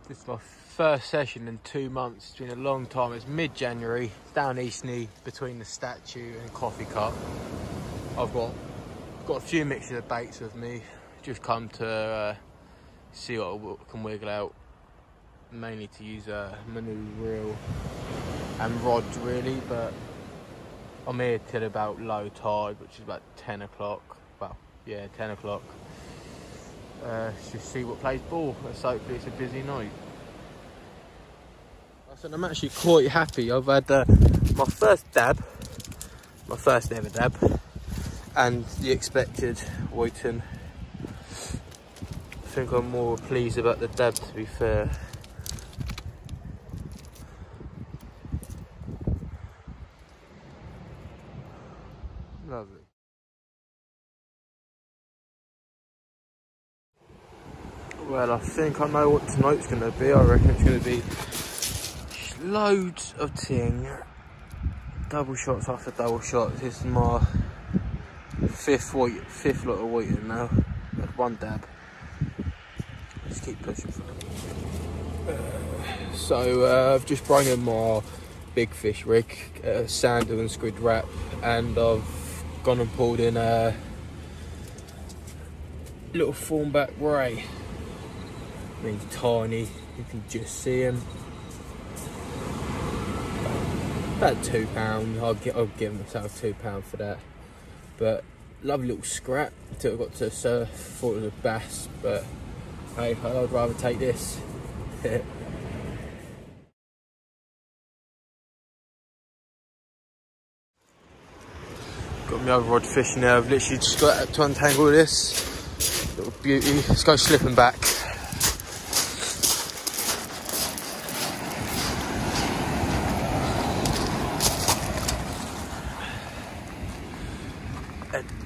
This is my first session in 2 months. It's been a long time. It's mid-January, down East Knee, between the statue and Coffee Cup. I've got a few mixtures of baits with me. Just come to see what I can wiggle out. Mainly to use a mannaged reel and rods really, but I'm here till about low tide, which is about 10 o'clock. Well, yeah, 10 o'clock. Just see what plays ball. Let's hopefully it's a busy night. I'm actually quite happy. I've had my first dab, my first ever dab, and the expected whiting. I think I'm more pleased about the dab, to be fair. Lovely. Well, I think I know what tonight's going to be. I reckon it's going to be loads of ting, double shots after double shots. This is my fifth lot of whiting now. Had one dab. Just keep pushing through. So I've just brought in my big fish rig, sandal and squid wrap, and I've gone and pulled in a little thornback ray. I mean, he's tiny, you can just see him. About £2. I'll give myself £2 for that. But lovely little scrap until I got to the surf. Thought it was a bass, but hey, I'd rather take this. Got my other rod fishing there. I've literally just got to untangle this little beauty. Let's go slipping back.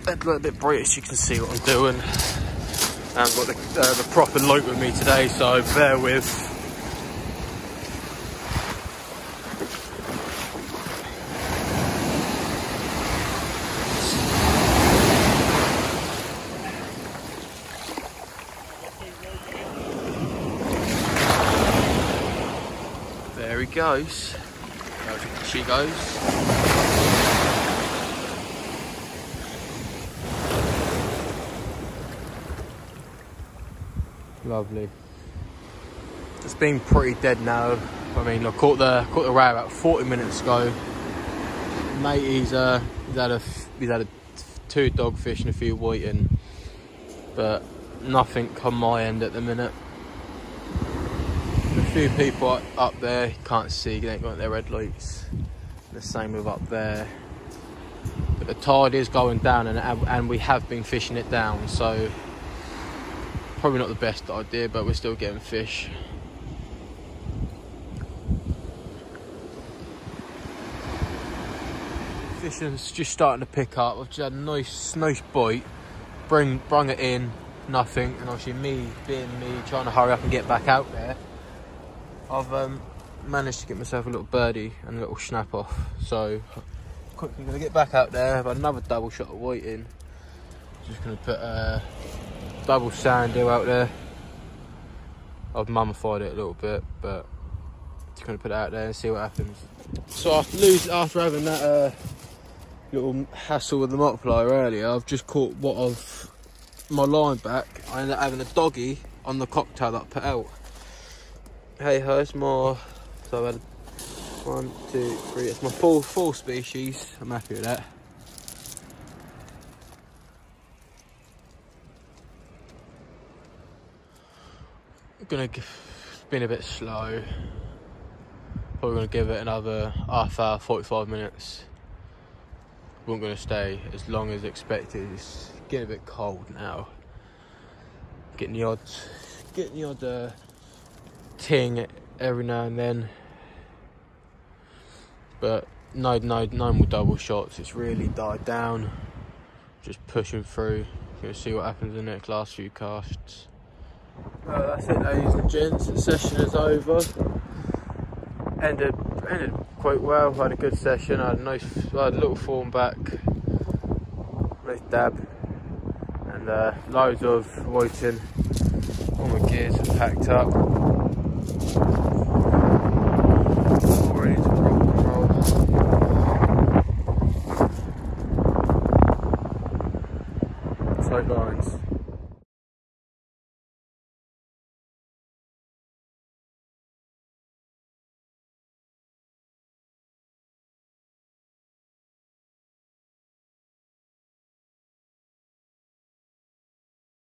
Head a little bit British, you can see what I'm doing. I've got the proper loop with me today, so bear with. There he goes. There she goes. Lovely. It's been pretty dead now. I mean, I caught the ray about 40 minutes ago. Mate, he's had a 2 dogfish and a few whiting, but nothing on my end at the minute. A few people up there, you can't see, they ain't got their red lights. The same with up there. But the tide is going down, and we have been fishing it down, so probably not the best idea, but we're still getting fish. Fishing's just starting to pick up. I've just had a nice bite, brung it in, nothing, and obviously me being me, trying to hurry up and get back out there, I've managed to get myself a little birdie and a little snap off. So quickly gonna get back out there. I've had another double shot of whiting. Just gonna put double sand deal out there. I've mummified it a little bit, but just gonna put it out there and see what happens. So after having that little hassle with the multiplier earlier, I've just caught my line back. I ended up having a doggy on the cocktail that I put out. Hey ho, it's more. So I've had 1, 2, 3. It's my full species. I'm happy with that. It's been a bit slow. Probably gonna give it another half hour, 45 minutes. We're not gonna stay as long as expected. It's getting a bit cold now. Getting the odd ting every now and then, but no more double shots. It's really died down. Just pushing through. Gonna see what happens in the next last few casts. Well, that's it, ladies and gents. The session is over. Ended quite well. Had a good session. I had a little form back, nice dab, and loads of whiting. All my gears are packed up. All ready to rock and roll. Tight lines.